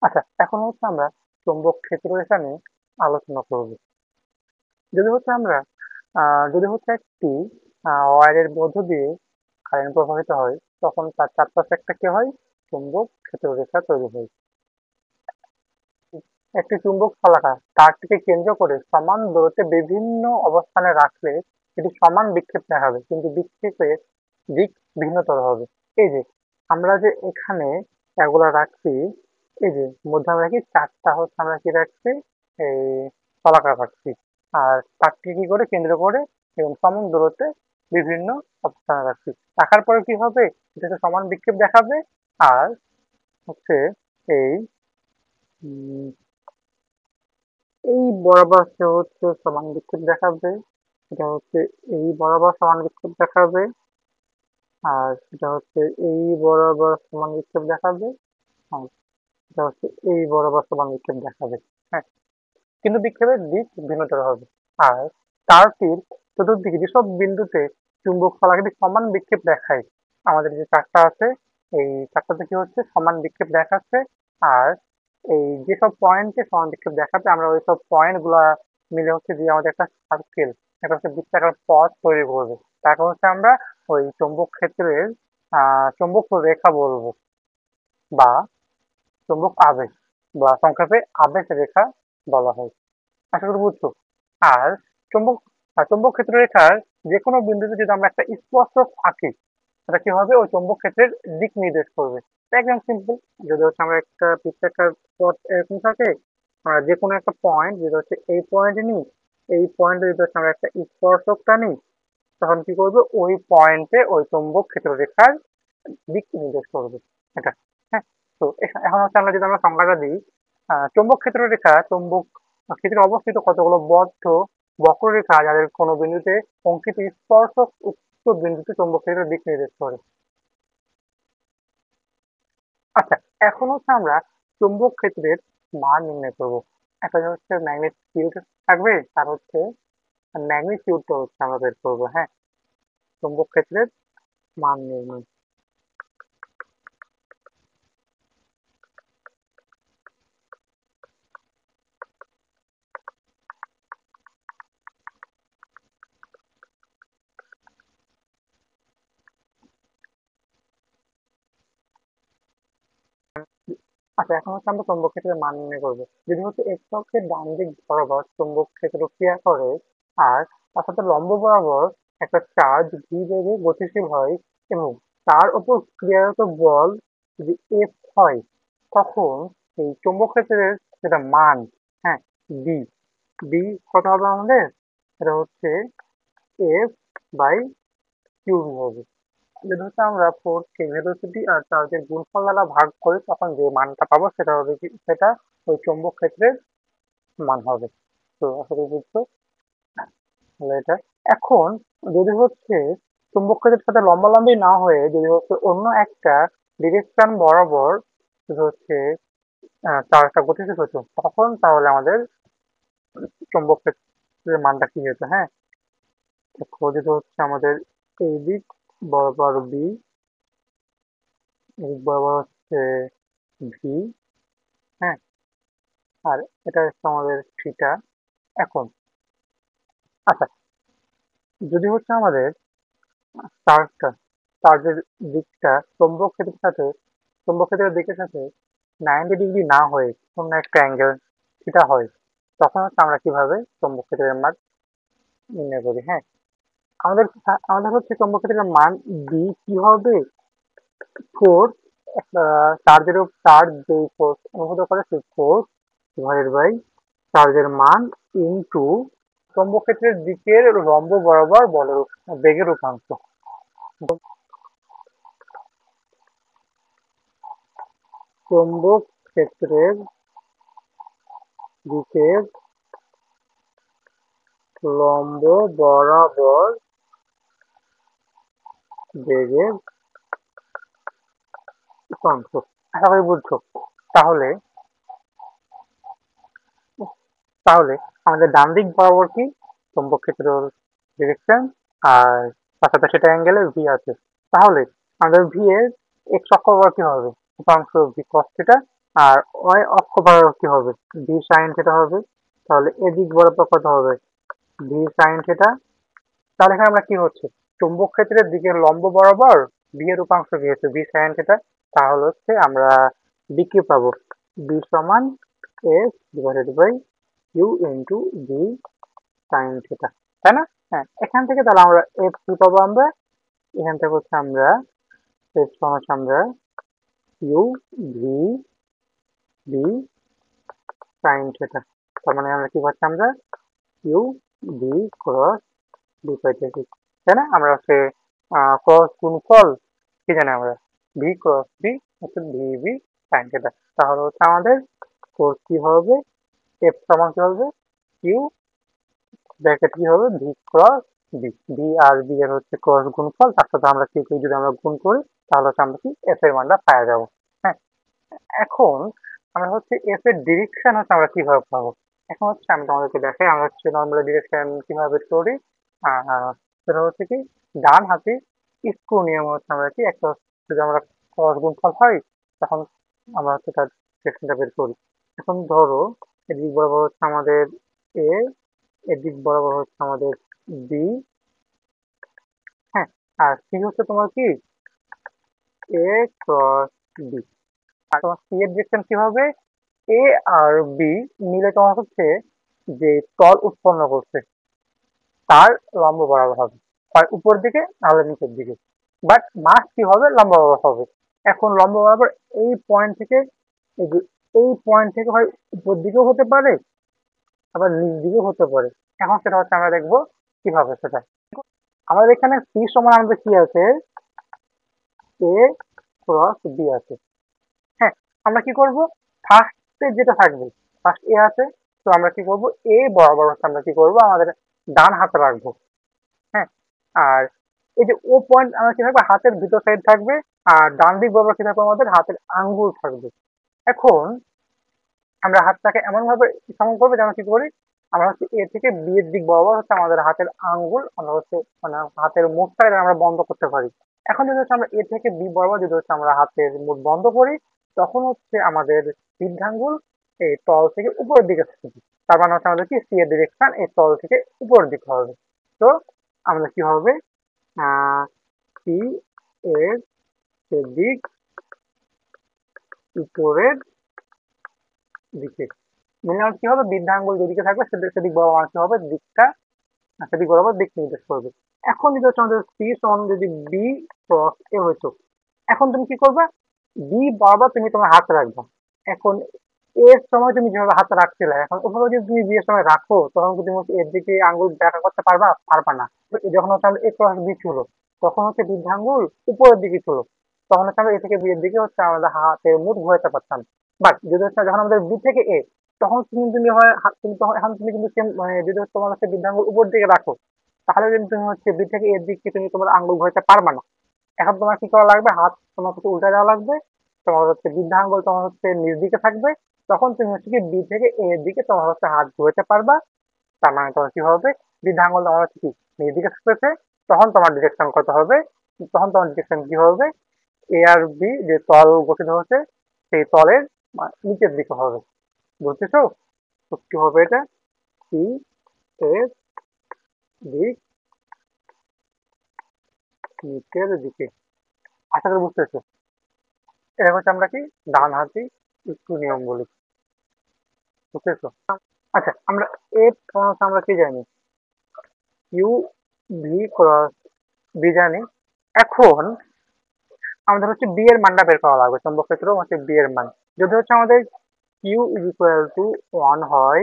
Speaker 1: আচ্ছা, এখন হচ্ছে আমরা চৌম্বক ক্ষেত্র রেখা নিয়ে আলোচনা করব। যদি হচ্ছে আমরা যদি হচ্ছে একটি ওয়্যারের মধ্য দিয়ে কারেন্ট প্রবাহিত হয়, তখন তার চারপাশে একটা কি হয়, চৌম্বক ক্ষেত্র রেখা তৈরি হয়। একটি চুম্বক শলাকা তারটিকে কেন্দ্র করে সমান দূরত্বে বিভিন্ন অবস্থানে রাখলে এটি সমান বিক্ষেপ দেখাবে, কিন্তু বিক্ষেপের দিক ভিন্নতর হবে। এই যে আমরা যে এখানে এগুলা রাখছি, এই যে মধ্যে আমরা কি চারটা হচ্ছে আমরা কি রাখছি, এই শলাকা রাখছি, আর তারটিকে কি করে কেন্দ্র করে এবং সমান দূরত্বে বিভিন্ন অবস্থানে রাখছি। রাখার পরে কি হবে, এটা হচ্ছে সমান বিক্ষেপ দেখাবে। আর হচ্ছে এই উম, এই বরাবর সে হচ্ছে সমান বিক্ষেপ দেখাবে, এটা হচ্ছে এই বরাবর সমান বিক্ষেপ দেখাবে, আর এটা হচ্ছে এই বরাবর সমান বিক্ষেপ দেখাবে, আর এটা হচ্ছে এই বরাবর সমান বিক্ষেপ দেখাবে। হ্যাঁ, কিন্তু বিক্ষেপের দিক ভিন্নতর হবে। আর তারটির চতুর্দিকে যেসব বিন্দুতে চুম্বক শলাকাটি সমান বিক্ষেপ দেখায়, আমাদের যে চারটা আছে, এই চারটাতে কি হচ্ছে সমান বিক্ষেপ দেখাচ্ছে। আর এই যেসব পয়েন্টে সমান বিক্ষেপ দেখাচ্ছে, আমরা ওই সব পয়েন্ট গুলা মিলে হচ্ছে দিয়ে আমাদের একটা সার্কেল, একটা হচ্ছে বৃত্তাকার পথ তৈরি করবে। তারপর হচ্ছে আমরা ওই চৌম্বক ক্ষেত্রের চৌম্বক রেখা বলবো, বা চৌম্বক আবেশ, বা সংক্ষেপে আবেশ রেখা বলা হয়। আশা করি বুঝছো। আর চৌম্বক চৌম্বক ক্ষেত্র রেখার যে কোনো বিন্দুতে যদি আমরা একটা স্পর্শক আঁকি, সেটা কি হবে, ওই চৌম্বক ক্ষেত্রের দিক নির্দেশ করবে। একদম সিম্পল। যদি হচ্ছে আমরা একটা বৃত্তাকার পথ এরকম থাকে, আমরা যে কোনো একটা পয়েন্ট যদি হচ্ছে এই পয়েন্টে নিই, এই পয়েন্টে যদি হচ্ছে আমরা একটা স্পর্শকটা নিই, তখন কি করবে, ওই পয়েন্টে ওই চৌম্বক ক্ষেত্র রেখার দিক নির্দেশ করবে এটা। হ্যাঁ, তো এখন হচ্ছে আমরা যদি আমরা সংজ্ঞাটা দিই, চৌম্বক ক্ষেত্র রেখা চৌম্বক ক্ষেত্রে অবস্থিত কতগুলো বদ্ধ বক্ররেখা যাদের কোনো বিন্দুতে অঙ্কিত স্পর্শক উক্ত বিন্দুতে চৌম্বক ক্ষেত্রের দিক নির্দেশ করে। আচ্ছা, এখন হচ্ছে আমরা চৌম্বক ক্ষেত্রের মান নির্ণয় করব। একটা হচ্ছে ম্যাগনেটিউড থাকবে, আর হচ্ছে ম্যাগনিটিউডটা হচ্ছে আমরা বের করবো। হ্যাঁ, চৌম্বক ক্ষেত্রের মান নির্ণয়। আচ্ছা, এখন হচ্ছে আমরা চৌম্বক ক্ষেত্রের মান নির্ণয় করবো। যদি হচ্ছে এক্স অক্ষের ডান দিক বরাবর চৌম্বক ক্ষেত্র ক্রিয়া করে, আর তার সাথে লম্ব বরাবর একটা চার্জ ভি বেগে গতিশীল হয়, এবং তার উপর ক্রিয়ারত বল যদি এফ হয়, তখন এই চৌম্বক ক্ষেত্রের যেটা মান, হ্যাঁ, বি, বি কত হবে আমাদের, এটা হচ্ছে এফ বাই কিউ হবে। যদি হচ্ছে আমরা ফোর্সকে ভেলোসিটি আর চার্জের গুণফল দ্বারা ভাগ করি, তখন যে মানটা পাবো সেটা হবে কি, সেটা ওই চৌম্বক ক্ষেত্রের মান হবে। তো আশা করি বুঝছো তাহলে এটা। এখন যদি হচ্ছে চৌম্বক ক্ষেত্রের সাথে লম্বালম্বি না হয়ে যদি হচ্ছে অন্য একটা ডিরেকশন বরাবর যদি হচ্ছে চার্জটা গতিশীল হতো, তখন তাহলে আমাদের চৌম্বক ক্ষেত্রের মানটা কি হতো। হ্যাঁ, দেখো যদি হচ্ছে আমাদের এই দিক বরাবর বি, এই দিক বরাবর হচ্ছে ভি, হ্যাঁ, আর এটা হচ্ছে আমাদের থিটা। এখন আচ্ছা, যদি হচ্ছে আমাদের চার্জটা, চার্জের দিকটা চৌম্বক ক্ষেত্রের দিকের সাথে 90 ডিগ্রি না হয়ে অন্য একটা অ্যাঙ্গেল থিটা হয়, তখন হচ্ছে আমরা কিভাবে চৌম্বক ক্ষেত্রের মান নির্ণয় করি। হ্যাঁ, আমাদের আমাদের হচ্ছে চৌম্বক ক্ষেত্রের মান বি কি হবে, ফোর্স, চার্জ যেই ফোর্স অনুভূত করে সেই ফোর্স ডিভাইডেড বাই চার্জের মান ইনটু চৌম্বক ক্ষেত্রের দিকের লম্ব বরাবর বলের বেগের উপাংশ। চৌম্বক ক্ষেত্রের দিকের লম্ব বরাবর বেগের উপাংশ। আশা করি বুঝছো। তাহলে তাহলে আমাদের ডান দিক বরাবর কি, চৌম্বক ক্ষেত্রের ডিরেকশন, আর তার সাথে সেটা অ্যাঙ্গেলে ভি আছে। তাহলে আমাদের ভি এর এক্স অক্ষ বরাবর কি হবে, উপাংশ ভি কস থিটা, আর ওয়াই অক্ষ বরাবর কি হবে, ভি সাইন থিটা হবে। তাহলে এদিক বরাবর কত হবে, ভি সাইন থিটা। তাহলে এখানে আমরা কি হচ্ছে, চুম্বক ক্ষেত্রের দিকের লম্ব বরাবর বি এর উপাংশ কি হচ্ছে, বি সাইন থিটা। তাহলে হচ্ছে আমরা বি কি পাবো, বি সমান S divided by U into B sine theta, তাই না? হ্যাঁ, এখান থেকে তাহলে আমরা এফ কি পাবো, আমরা এখান থেকে হচ্ছে আমরা এফ সমান হচ্ছে আমরা U V B sine theta. তার মানে আমরা কি পাচ্ছি, আমরা ইউ ভি ক্রস বি পাইতেছি, তাই না? আমরা হচ্ছে ক্রস গুণফল কি জানি আমরা, ভি ক্রস বি হচ্ছে ভি বি সাইন থিটা। তাহলে হচ্ছে আমাদের কোর্স কি হবে, এফ সমান কি হবে, কিউ ব্র্যাকেট কি হবে, ভি ক্রস বি। বি আর বি এর হচ্ছে ক্রস গুণফল, তার সাথে আমরা কিউ কে যদি আমরা গুণ করি তাহলে হচ্ছে আমরা কি এফ এর মানটা পাওয়া যাবো। হ্যাঁ, এখন আমরা হচ্ছে এফ এর ডিরেকশন হচ্ছে আমরা কিভাবে পাবো। এখন হচ্ছে আমি তোমাদেরকে দেখাই, আমরা হচ্ছে নর্মালি ডিরেকশন কিভাবে বের করি। সেটা হচ্ছে কি, ডান হাতে স্ক্রু নিয়ম হচ্ছে আমরা কি একটা, যদি আমরা ক্রস গুণফল হয় তখন আমরা হচ্ছে তার ডিরেকশনটা বের করি। এখন ধরো এদিক বরাবর হচ্ছে আমাদের এ, এদিক বরাবর হচ্ছে আমাদের বি। হ্যাঁ, আর সি হচ্ছে তোমার কি এ ক্রস বি। আর তোমার সি এর ডিরেকশন কি হবে, এ আর বি মিলে তোমার হচ্ছে যে তল উৎপন্ন করছে তার লম্ব বরাবর হবে, হয় উপর দিকে নাহলে নিচের দিকে, বাট মাস কি হবে, লম্ব বরাবর হবে। এখন লম্ব বরাবর এই পয়েন্ট থেকে, এই যে এই পয়েন্ট থেকে হয় উপর দিকেও হতে পারে আবার নিচ দিকেও হতে পারে। এখন সেটা হচ্ছে আমরা দেখবো কিভাবে সেটা। আমাদের এখানে সি সমান আমাদের কি আছে, এ ক্রস বি আছে। হ্যাঁ, আমরা কি করব, ফার্স্টে যেটা থাকবে, ফার্স্ট এ আছে, তো আমরা কি করব, এ বরাবর হচ্ছে আমরা কি করব, আমাদের ডান হাতে রাখবো। হ্যাঁ, আর এই যে ও পয়েন্ট আমরা কি থাকবে, হাতের ভিতর সাইড থাকবে, আর ডান দিক বরাবর কি থাকবে, আমাদের হাতের আঙ্গুল থাকবে। এখন আমরা হাতটাকে এমন ভাবে সমান করবো যেন কি করি, আমরা হচ্ছে এ থেকে বি এর দিক বরাবর হচ্ছে আমাদের হাতের আঙ্গুল আমরা হচ্ছে মানে হাতের মুখটা এটা আমরা বন্ধ করতে পারি। এখন যদি হচ্ছে আমরা এ থেকে বি বরাবর যদি হচ্ছে আমরা হাতের মুখ বন্ধ করি, তখন হচ্ছে আমাদের বৃদ্ধাঙ্গুল এই তল থেকে উপরের দিকে থাকবে। তার মানে হচ্ছে আমাদের কি সি এর ডিরেকশন এই তল থেকে উপরের দিকে হবে। তো আমাদের কি হবে, সি এর দিক উপরের দিকে, মিনিমাম কি হবে, বৃদ্ধাঙ্গুল যেদিকে থাকবে সেদিক বরাবর কি হবে, দিকটা সেদিক বরাবর দিক নির্দেশ করবে। এখন যদি হচ্ছে আমাদের সি সমান যদি বি ক্রস এ হইতো, এখন তুমি কি করবে, বি বরাবর তুমি তোমার হাত রাখবা। এখন এর সময় তুমি যেভাবে হাত রাখছিলে, এখন ওভাবে যদি তুমি বি এর সময় রাখো তখন কি তুমি হচ্ছে এর দিকে আঙ্গুল ব্যাখ্যা করতে পারবা, পারবা না। যখন হচ্ছে আমাদের এ ক্রস বি ছিল তখন হচ্ছে বৃদ্ধাঙ্গুল উপরের দিকে ছিল, তখন হচ্ছে আমরা এ থেকে বি এর দিকে হচ্ছে আমাদের হাতের মুখ ঘোরাতে পারতাম। বাট যদি হচ্ছে যখন আমাদের বি থেকে এ, তখন তুমি তুমি হয় তুমি তখন এখন তুমি কিন্তু মানে যদি হচ্ছে তোমার হচ্ছে বৃদ্ধাঙ্গুল উপর দিকে রাখো, তাহলে কিন্তু তুমি হচ্ছে বি থেকে এর দিকে তুমি তোমার আঙ্গুল ঘোরাতে পারবা না। এখন তোমার কি করা লাগবে, হাত তোমার হচ্ছে উল্টা দেওয়া লাগবে, তোমার হচ্ছে বৃদ্ধা আঙ্গুল তোমার হচ্ছে নিচ দিকে থাকবে, তখন তুমি হচ্ছে কি বি থেকে এ এর দিকে তোমার হচ্ছে হাত ঘুরাতে পারবা। তার মানে তোমার কি হবে, বৃদ্ধা আঙ্গুল তোমার হচ্ছে কি নিচ দিকে থাকতেছে, তখন তোমার ডিরেকশন কত হবে, তখন তোমার ডিরেকশন কি হবে, এ আর বি যে তল গঠিত হচ্ছে সেই তলের নিচের দিকে হবে। বুঝতেছো? তো কি হবে এটা, সি এর দিক নিচের দিকে। আশা করি বুঝতেছো। এটা হচ্ছে আমরা কি ডান হাতি স্ক্রু নিয়ম বলি। বুঝতেছো? আচ্ছা, আমরা এফ সমান আমরা কি জানি, ইউ ভি ক্রস বি জানি। এখন আমাদের হচ্ছে বি এর মানটা বের করা লাগবে, চৌম্বক ক্ষেত্র হচ্ছে বি এর মান। যদি হচ্ছে আমাদের কিউ ইজ ইকুয়াল টু 1 হয়,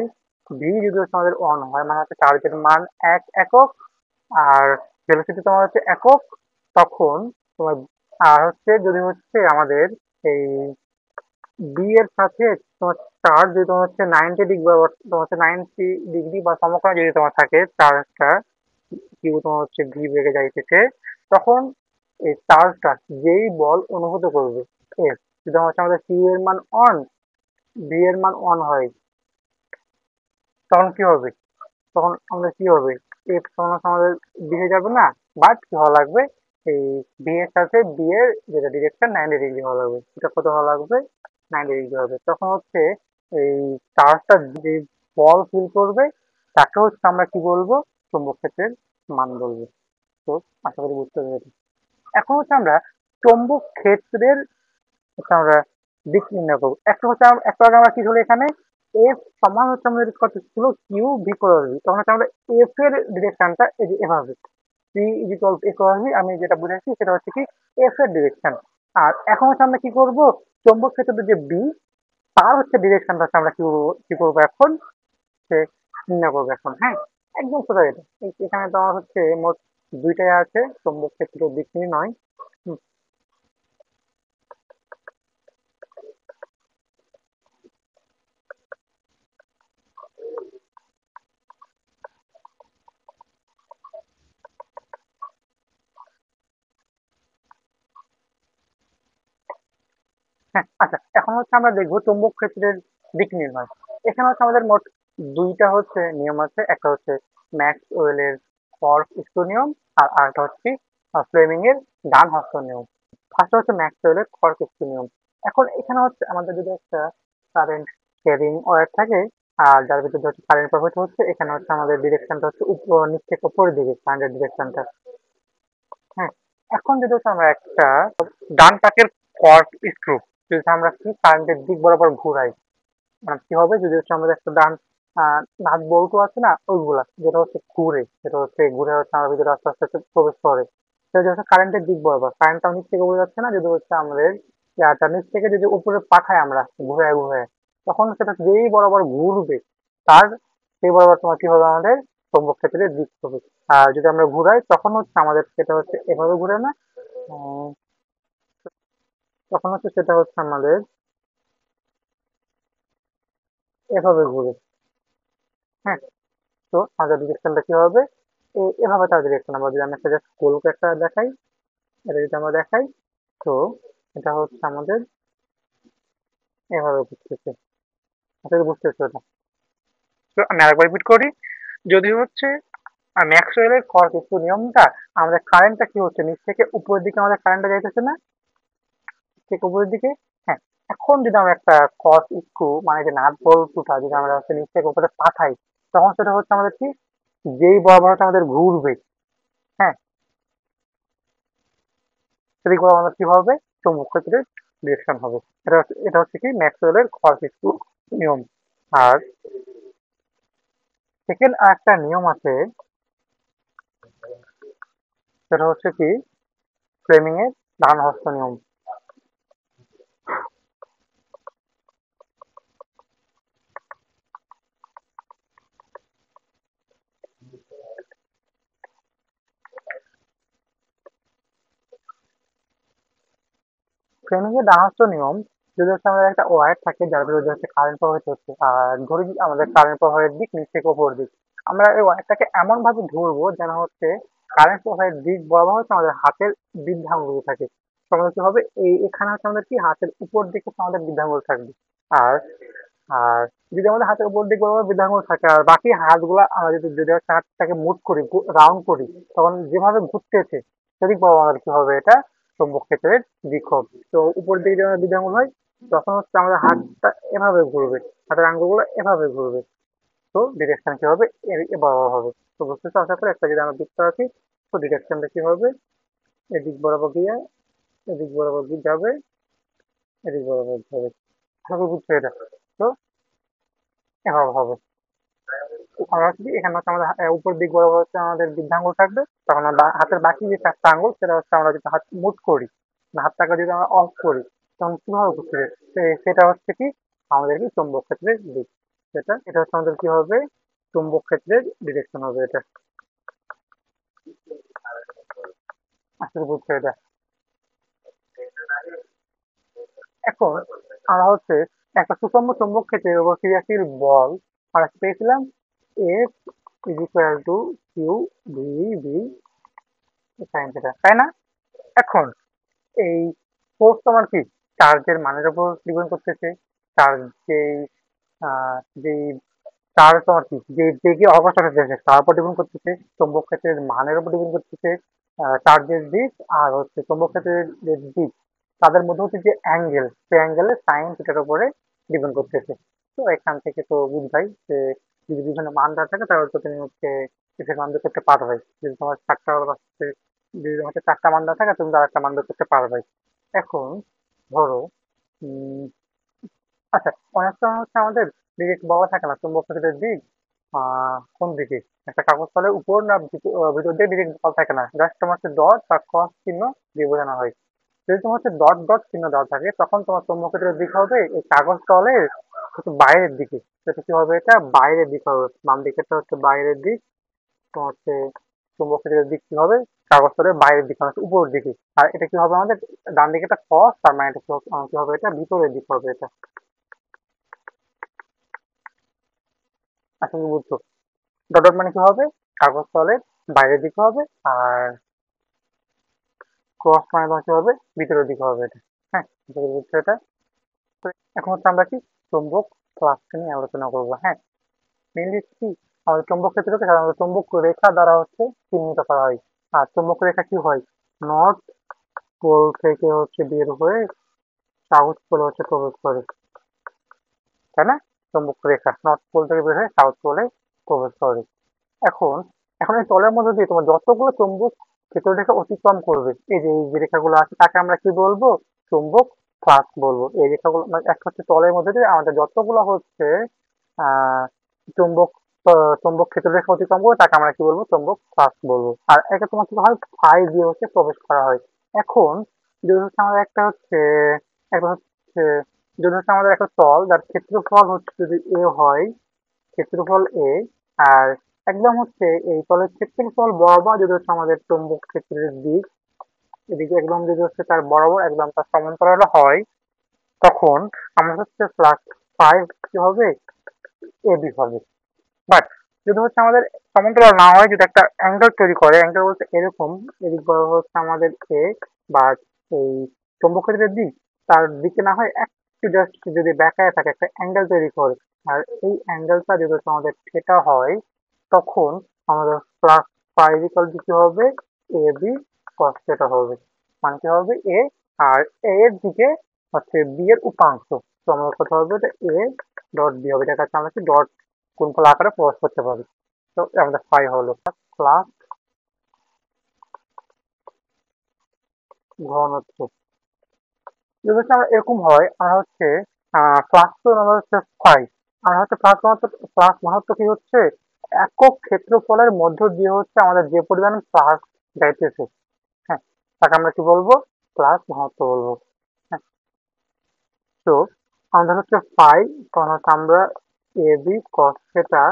Speaker 1: ভি যদি হচ্ছে আমাদের 1 হয়, মানে হচ্ছে চার্জের মান 1 একক, আর ভেলোসিটি তোমার হচ্ছে একক, তখন তোমার আর হচ্ছে যদি হচ্ছে আমাদের এই বি এর সাথে তোমার চার্জ যদি তোমার হচ্ছে 90 ডিগ্রি বা তোমার হচ্ছে 90 ডিগ্রি বা সমকোণে যদি তোমার থাকে চার্জটা, কিউ তোমার হচ্ছে ভি বেগে যাইতেছে, তখন এই চার্জটা যেই বল অনুভূত করবে এফ, যদি হচ্ছে আমাদের কিউ এর মান অন, ভি এর মান অন হয়, তখন কি হবে, তখন আমাদের কি হবে, এফ সমান হচ্ছে আমাদের দিকে যাবে না, বাট কি হওয়া লাগবে, এই বি এর সাথে বি এর যেটা ডিরেকশন 90 ডিগ্রি হওয়া লাগবে। এটা কত হওয়া লাগবে, 90 ডিগ্রি হবে, তখন হচ্ছে এই চার্জটা যে বল ফিল করবে তাকে হচ্ছে আমরা কি বলবো, চুম্বক ক্ষেত্রের মান বলবো। তো আশা করি বুঝতে পেরেছি। এখন হচ্ছে আমরা চৌম্বক ক্ষেত্রের হচ্ছে আমরা দিক নির্ণয় করবো। একটা হচ্ছে একটু আগে আমরা কি ছিল এখানে, এফ সমান হচ্ছে আমাদের কত ছিল, কিউ ভি ক্রস ভি, তখন হচ্ছে আমরা এফ এর ডিরেকশনটা এই যে এভাবে C is equal to A cross V, আমি যেটা বুঝাচ্ছি সেটা হচ্ছে কি এফ এর ডিরেকশন। আর এখন হচ্ছে আমরা কি করব, চৌম্বক ক্ষেত্রের যে বি তার হচ্ছে ডিরেকশনটা হচ্ছে আমরা কি করবো এখন, সে নির্ণয় করবো এখন। হ্যাঁ, একদম সোজা এটা। এখানে তো আমার হচ্ছে মোট দুইটাই আছে, চৌম্বক ক্ষেত্রের দিক নির্ণয়। হুম, হ্যাঁ, আচ্ছা, এখন হচ্ছে আমরা দেখবো চৌম্বক ক্ষেত্রের দিক নির্ণয়। এখানে হচ্ছে আমাদের মোট দুইটা হচ্ছে নিয়ম আছে, একটা হচ্ছে ম্যাক্সওয়েল এর কর্কস্ক্রু নিয়ম, আর আরেকটা হচ্ছে ফ্লেমিং এর ডান হস্ত নিয়ম। ফার্স্ট হচ্ছে ম্যাক্সওয়েল এর কর্কস্ক্রু নিয়ম। এখন এখানে হচ্ছে আমাদের যদি একটা কারেন্ট ক্যারিং ওয়্যার থাকে, আর যার ভিতরে হচ্ছে কারেন্ট প্রবাহিত হচ্ছে, এখানে হচ্ছে আমাদের ডিরেকশনটা হচ্ছে উপর নিচ থেকে উপরের দিকে কারেন্টের ডিরেকশনটা। হ্যাঁ, এখন যদি হচ্ছে আমরা একটা ডান পাকের কর্ক স্ক্রু যদি আমরা কি কারেন্টের দিক বরাবর ঘুরাই, মানে কি হবে, যদি হচ্ছে আমাদের একটা ডান নাট বল্টু আছে না ওইগুলা, যেটা হচ্ছে ঘুরে, যেটা হচ্ছে ঘুরে হচ্ছে আমার ভিতরে আস্তে আস্তে আস্তে প্রবেশ করে, সেটা হচ্ছে কারেন্টের দিক বরাবর, কারেন্টটা নিচ থেকে উপরে যাচ্ছে না, যদি হচ্ছে আমাদের ইয়াটা নিচ থেকে যদি উপরে পাঠাই আমরা ঘুরে ঘুরে, তখন সেটা যেই বরাবর ঘুরবে তার সেই বরাবর তোমার কি হবে, আমাদের চৌম্বক ক্ষেত্রের দিক হবে। আর যদি আমরা ঘুরাই তখন হচ্ছে আমাদের সেটা হচ্ছে এভাবে ঘুরে না, উম, তখন হচ্ছে সেটা হচ্ছে আমাদের এভাবে ঘুরে। হ্যাঁ, তো আমাদের ডিরেকশনটা কি হবে, এভাবে তার ডিরেকশন। আমরা যদি আমি একটা জাস্ট গোলকে একটা দেখাই, এটা যদি আমরা দেখাই, তো এটা হচ্ছে আমাদের এভাবে ঘুরতেছে। আসলে বুঝতেছো এটা? তো আমি আরেকবার রিপিট করি, যদি হচ্ছে ম্যাক্সওয়েলের কিছু নিয়মটা, আমাদের কারেন্টটা কি হচ্ছে নিচ থেকে উপরের দিকে, আমাদের কারেন্টটা যাইতেছে না ঠিক উপরের দিকে। হ্যাঁ, এখন যদি আমরা একটা কস স্ক্রু মানে যে নাট বল্টুটা যদি আমরা হচ্ছে নিচ থেকে উপরে পাঠাই, তখন সেটা হচ্ছে আমাদের কি যেই বরাবর হচ্ছে আমাদের ঘুরবে, হ্যাঁ, সেদিক বরাবর আমাদের কি হবে, চৌম্বক ক্ষেত্রের ডিরেকশন হবে। এটা হচ্ছে কি ম্যাক্সওয়েলের স্ক্রু নিয়ম। আর সেকেন্ড আরেকটা নিয়ম আছে, সেটা হচ্ছে কি ফ্লেমিং এর ডান হস্ত নিয়ম। ফ্লেমিং এর ডান হস্ত নিয়ম, যদি হচ্ছে আমাদের একটা ওয়্যার থাকে যার বিরুদ্ধে হচ্ছে কারেন্ট প্রবাহিত হচ্ছে, আর ধরি আমাদের কারেন্ট প্রবাহের দিক নিচ থেকে উপর দিক, আমরা এই ওয়্যারটাকে এমন ভাবে ধরবো যেন হচ্ছে কারেন্ট প্রবাহের দিক বরাবর হচ্ছে আমাদের হাতের বৃদ্ধাঙ্গুল থাকে। তো আমাদের কি হবে, এখানে হচ্ছে আমাদের কি হাতের উপর দিকে হচ্ছে আমাদের বৃদ্ধাঙ্গুল থাকবে। আর আর যদি আমাদের হাতের উপর দিক বরাবর বৃদ্ধাঙ্গুল থাকে, আর বাকি হাতগুলা আমরা যদি যদি হচ্ছে হাতটাকে মুভ করি, রাউন্ড করি, তখন যেভাবে ঘুরতেছে সেদিক বরাবর আমাদের কি হবে, এটা চৌম্বক ক্ষেত্রের দিক হবে। তো উপরের দিকে যখন বৃদ্ধাঙ্গুল হয়, তখন হচ্ছে আমাদের হাতটা এভাবে ঘুরবে, হাতের আঙ্গুলগুলো এভাবে ঘুরবে। তো ডিরেকশন কি হবে, এ বরাবর হবে। তো বুঝতেছো আশা করি, একটা যদি আমরা বৃত্ত আঁকি, তো ডিরেকশনটা কি হবে, এদিক বরাবর গিয়ে এদিক বরাবর গিয়ে যাবে, এদিক বরাবর যাবে। আশা করি বুঝছো এটা? তো এভাবে হবে। আমরা হচ্ছে কি এখানে হচ্ছে আমাদের উপর দিক বরাবর হচ্ছে আমাদের বৃদ্ধাঙ্গুল থাকবে, তখন আমরা হাতের বাকি যে চারটা আঙ্গুল সেটা হচ্ছে আমরা যদি হাত মুভ করি, মানে হাতটাকে যদি আমরা অফ করি, তখন কিভাবে ঘুরতে, সেটা হচ্ছে কি আমাদের কি চৌম্বক ক্ষেত্রের দিক। এটা হচ্ছে আমাদের কি হবে, চৌম্বক ক্ষেত্রের ডিরেকশন হবে এটা। আসলে বুঝছো এটা? এখন আমরা হচ্ছে একটা সুষম চৌম্বক ক্ষেত্রের উপর ক্রিয়াশীল বল আমরা পেয়েছিলাম, F is equal to Q V B sine theta, তাই না? এখন এই ফোর্স তোমার কি চার্জের মানের উপর ডিপেন্ড করতেছে। চার্জ যেই যেই চার্জ তোমার কি যে বেগে অগ্রসর হতেছে তার উপর ডিপেন্ড করতেছে, চৌম্বক ক্ষেত্রের মানের উপর ডিপেন্ড করতেছে, চার্জের দিক আর হচ্ছে চৌম্বক ক্ষেত্রের যে দিক তাদের মধ্যে হচ্ছে যে অ্যাঙ্গেল, সেই অ্যাঙ্গেলের সাইন থিটার উপরে ডিপেন্ড করতেছে। তো এখান থেকে তো বুঝবাই যে যদি বিভিন্ন মান দেওয়া থাকে তাহলে তো তুমি হচ্ছে এটার মান বের করতে পারবে। যদি তোমার যদি তোমাকে 4টা মান দেওয়া থাকে তুমি তার একটা মান বের করতে পারবে। এখন ধরো আচ্ছা, অনেক সময় হচ্ছে আমাদের ডিরেক্ট বলা থাকে না চুম্বক ক্ষেত্রের দিক কোন দিকে। একটা কাগজ তলের উপর না ভিতর দিয়ে ডিরেক্ট বলা থাকে না, জাস্ট তোমার হচ্ছে ডট বা ক্রস চিহ্ন দিয়ে বোঝানো হয়। যদি তোমার হচ্ছে ডট ডট চিহ্ন দেওয়া থাকে তখন তোমার চুম্বক ক্ষেত্রের দিক হবে এই কাগজ তলের হচ্ছে বাইরের দিকে। সেটা কি হবে, এটা বাইরের দিক হবে, বাম দিকেরটা হচ্ছে বাইরের দিক। তোমার হচ্ছে চুম্বক ক্ষেত্রের দিক কি হবে, কাগজ তলের বাইরের দিক মানে হচ্ছে উপরের দিকে। আর এটা কি হবে আমাদের ডান দিকে একটা ক্রস, তার মানে এটা কি হবে, এটা ভিতরের দিক হবে এটা। আশা করি বুঝছো। ডট ডট মানে কি হবে, কাগজ তলের বাইরের দিকে হবে। আর ক্রস মানে তোমার কি হবে, ভিতরের দিকে হবে এটা। হ্যাঁ, আশা করি বুঝছো এটা। তো এখন হচ্ছে আমরা কি চুম্বক ফ্লাক্স নিয়ে আলোচনা করবো। হ্যাঁ, মেইনলি কি আমাদের চুম্বক ক্ষেত্রকে সাধারণত চুম্বক রেখা দ্বারা হচ্ছে চিহ্নিত করা হয়। আর চুম্বক রেখা কি হয়, নর্থ পোল থেকে হচ্ছে বের হয়ে সাউথ পোলে হচ্ছে প্রবেশ করে, তাই না? চুম্বক রেখা নর্থ পোল থেকে বের হয়ে সাউথ পোলে প্রবেশ করে। এখন এখন এই তলের মধ্যে দিয়ে তোমার যতগুলো চুম্বক ক্ষেত্র রেখা অতিক্রম করবে, এই যে রেখাগুলো আছে তাকে আমরা কি বলবো, চুম্বক ফ্লাক্স বলবো। এই রেখাগুলো মানে একটা হচ্ছে তলের মধ্যে দিয়ে আমাদের যতগুলো হচ্ছে আহ চুম্বক চুম্বক ক্ষেত্র রেখা অতিক্রম করবে তাকে আমরা কি বলবো, চুম্বক ফ্লাক্স বলবো। আর এটা তোমার কি হয়, ফাই দিয়ে হচ্ছে প্রবেশ করা হয়। এখন যদি হচ্ছে আমাদের একটা হচ্ছে যদি হচ্ছে আমাদের একটা তল যার ক্ষেত্রফল হচ্ছে যদি এ হয়, ক্ষেত্রফল এ, আর একদম হচ্ছে এই তলের ক্ষেত্রফল বরাবর যদি হচ্ছে আমাদের চুম্বক ক্ষেত্রের দিক, এদিকে একদম যদি হচ্ছে তার বরাবর একদম তার সমান্তরাল হয়, তখন আমরা হচ্ছে ফ্লাক্স ফাই কি হবে, এবি হবে। বাট যদি হচ্ছে আমাদের সমান্তরাল না হয়, যদি একটা অ্যাঙ্গেল তৈরি করে, অ্যাঙ্গেল বলতে এরকম, এদিক বরাবর হচ্ছে আমাদের এ, বা এই চুম্বক ক্ষেত্রের দিক তার দিকে না হয় একটু জাস্ট যদি বেঁকায় থাকে একটা অ্যাঙ্গেল তৈরি করে, আর এই অ্যাঙ্গেলটা যদি হচ্ছে আমাদের থিটা হয়, তখন আমাদের ফ্লাক্স ফাই ইকুয়াল টু কি হবে, এ বি কস থিটা হবে। মানে কি হবে, এ আর এ এর দিকে হচ্ছে বি এর উপাংশ। তো আমাদের কথা হবে এটা এ ডট বি হবে, এটার কাছে আমরা কি ডট গুণফল আকারে প্রকাশ করতে পারি। তো আমাদের ফাই হলো প্লাস ঘনত্ব। যদি হচ্ছে আমরা এরকম হয়, আমরা হচ্ছে প্লাস তো আমরা হচ্ছে ফাই, আমরা হচ্ছে প্লাস ঘনত্ব কি হচ্ছে, একক ক্ষেত্রফলের মধ্য দিয়ে হচ্ছে আমাদের যে পরিমাণ প্লাস যাইতেছে, হ্যাঁ, তাকে আমরা কি বলবো, প্লাস ঘনত্ব বলবো। হ্যাঁ, তো আমাদের হচ্ছে ফাই, তখন হচ্ছে আমরা এ বি কস থেটা,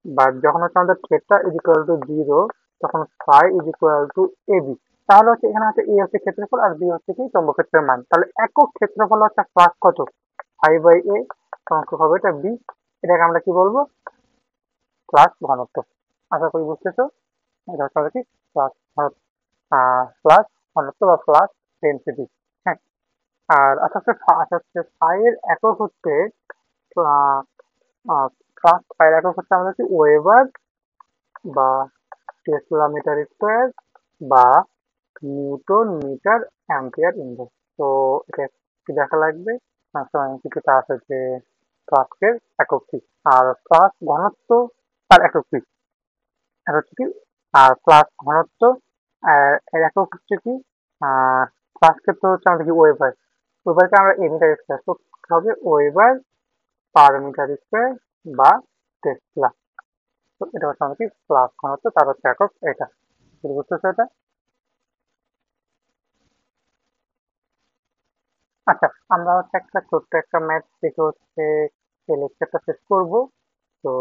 Speaker 1: বা যখন হচ্ছে আমাদের theta is equal to zero, তখন phi is equal to A B. তাহলে হচ্ছে এখানে হচ্ছে এ হচ্ছে ক্ষেত্রফল আর বি হচ্ছে কি চৌম্বক ক্ষেত্রের মান। তাহলে একক ক্ষেত্রফল হচ্ছে প্লাস কত, ফাই বাই এ, তখন কি হবে এটা বি। এটাকে আমরা কি বলবো, প্লাস ঘনত্ব। আশা করি বুঝতেছো। এটা হচ্ছে আমাদের কি প্লাস ঘনত্ব, প্লাস ঘনত্ব বা প্লাস ডেন্সিটি। হ্যাঁ, আর আচ্ছা হচ্ছে ফাই এর একক হচ্ছে ফার্স্ট ফাইল একক হচ্ছে আমাদের কি ওয়েবার বা টেসলা মিটার স্কোয়ার বা নিউটন মিটার অ্যাম্পিয়ার ইনভার্স। তো এটা কি দেখা লাগবে, কিছুটা আছে যে ফ্লাস্কের একক কি, আর ফ্লাস্ক ঘনত্ব তার একক কি, আর হচ্ছে কি, আর ফ্লাস্ক ঘনত্ব এর একক হচ্ছে কি, ফ্লাস্কের তো হচ্ছে আমাদের কি ওয়েবার, ওয়েবারকে আমরা মিটার স্কোয়ার, তো হবে ওয়েবার পার মিটার স্কোয়ার বা টেসলা। তো এটা হচ্ছে আমাদের কি প্লাস ঘনত্ব, তার হচ্ছে একক এটা। বুঝতে বুঝতেছো এটা। আচ্ছা, আমরা হচ্ছে একটা ছোট্ট একটা ম্যাথ দেখে হচ্ছে এই লেকচারটা শেষ করব। তো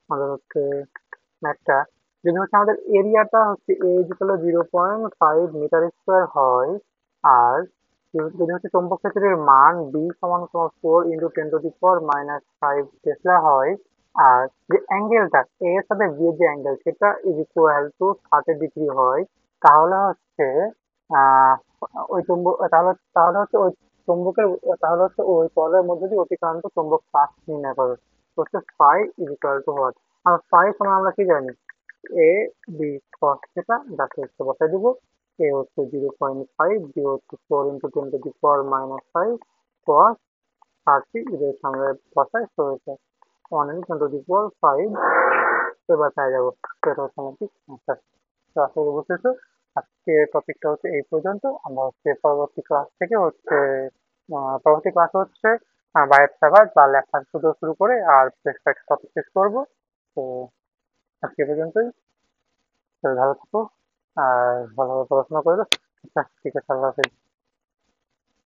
Speaker 1: আমাদের হচ্ছে ম্যাথটা, যদি হচ্ছে আমাদের এরিয়াটা হচ্ছে এ ইকুয়াল 0.5 মিটার স্কোয়ার হয়, আর যদি হচ্ছে চৌম্বক ক্ষেত্রের মান বি সমান 4 × 10⁻⁵ টেসলা হয়, আর যে অ্যাঙ্গেলটা এ এর সাথে বি এর যে অ্যাঙ্গেল সেটা ইজ ইকুয়াল টু 30 ডিগ্রি হয়, তাহলে হচ্ছে আহ ওই চুম্বক তাহলে তাহলে হচ্ছে ওই চুম্বকের তাহলে হচ্ছে ওই তলের মধ্যে দিয়ে অতিক্রান্ত চুম্বক ফ্লাক্স নির্ণয় করবে। তো হচ্ছে phi is equal to what, আর ফাই সমান আমরা কি জানি, এ বি কস থিটা, যাকে হচ্ছে বসাই দিব। a হচ্ছে 0.5, b হচ্ছে 4 into 10 to the power minus 5 cos 30 এদের সামনে বসায়, so এটা 1 into 10 to the power 5। এবার পেয়ে যাবো। তো এটা হচ্ছে আমাদের answer। তো আশা করি বুঝতেছো। আজকে টপিকটা হচ্ছে এই পর্যন্ত। আমরা হচ্ছে পরবর্তী ক্লাস থেকে হচ্ছে পরবর্তী ক্লাস হচ্ছে বায়োট স্যাভার্ট বা ল্যাপ্লাস শুরু শুরু করে আর বেশ কয়েকটা টপিক শেষ করবো। তো আজকে এ পর্যন্তই। তো ভালো থাকো আর ভালোভাবে পড়াশোনা করো। আচ্ছা ঠিক আছে, আল্লাহ হাফেজ।